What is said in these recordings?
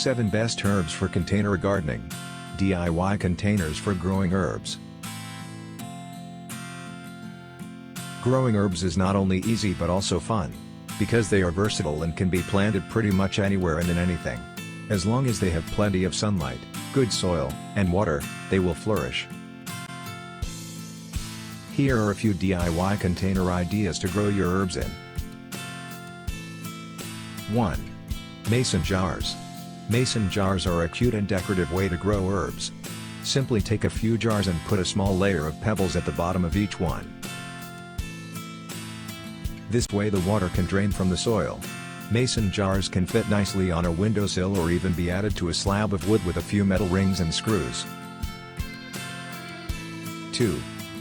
7 Best Herbs for Container Gardening. DIY containers for growing herbs. Growing herbs is not only easy but also fun, because they are versatile and can be planted pretty much anywhere and in anything. As long as they have plenty of sunlight, good soil, and water, they will flourish. Here are a few DIY container ideas to grow your herbs in. 1. Mason jars. Mason jars are a cute and decorative way to grow herbs. Simply take a few jars and put a small layer of pebbles at the bottom of each one. This way the water can drain from the soil. Mason jars can fit nicely on a windowsill or even be added to a slab of wood with a few metal rings and screws. 2.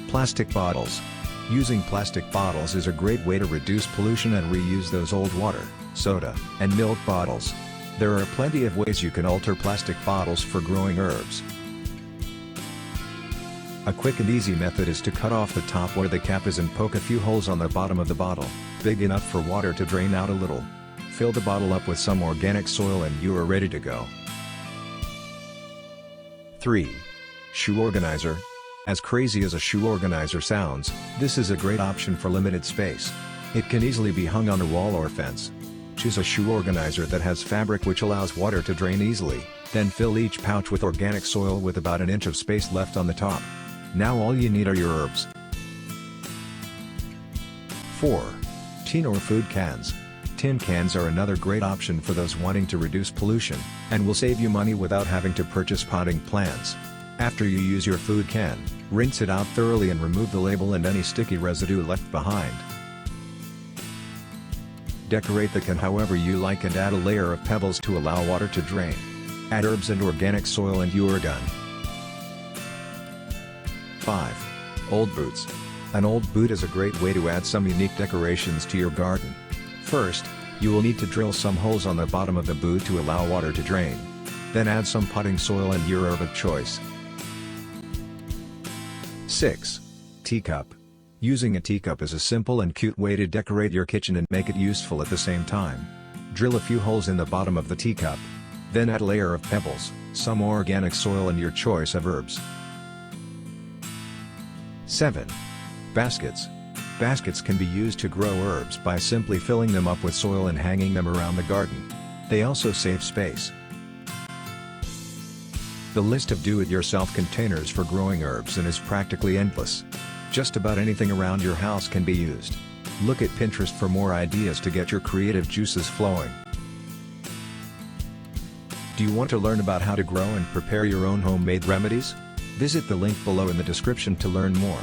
Plastic bottles. Using plastic bottles is a great way to reduce pollution and reuse those old water, soda, and milk bottles. There are plenty of ways you can alter plastic bottles for growing herbs. A quick and easy method is to cut off the top where the cap is and poke a few holes on the bottom of the bottle, big enough for water to drain out a little. Fill the bottle up with some organic soil and you are ready to go. 3. Shoe organizer. As crazy as a shoe organizer sounds, this is a great option for limited space. It can easily be hung on a wall or fence. Choose a shoe organizer that has fabric which allows water to drain easily, then fill each pouch with organic soil with about an inch of space left on the top. Now all you need are your herbs. 4. Tin or food cans. Tin cans are another great option for those wanting to reduce pollution, and will save you money without having to purchase potting plants. After you use your food can, rinse it out thoroughly and remove the label and any sticky residue left behind. Decorate the can however you like and add a layer of pebbles to allow water to drain. Add herbs and organic soil and you are done. 5. Old boots. An old boot is a great way to add some unique decorations to your garden. First, you will need to drill some holes on the bottom of the boot to allow water to drain. Then add some potting soil and your herb of choice. 6. Teacup. Using a teacup is a simple and cute way to decorate your kitchen and make it useful at the same time. Drill a few holes in the bottom of the teacup. Then add a layer of pebbles, some organic soil and your choice of herbs. 7. Baskets. Baskets can be used to grow herbs by simply filling them up with soil and hanging them around the garden. They also save space. The list of do-it-yourself containers for growing herbs is practically endless. Just about anything around your house can be used. Look at Pinterest for more ideas to get your creative juices flowing. Do you want to learn about how to grow and prepare your own homemade remedies? Visit the link below in the description to learn more.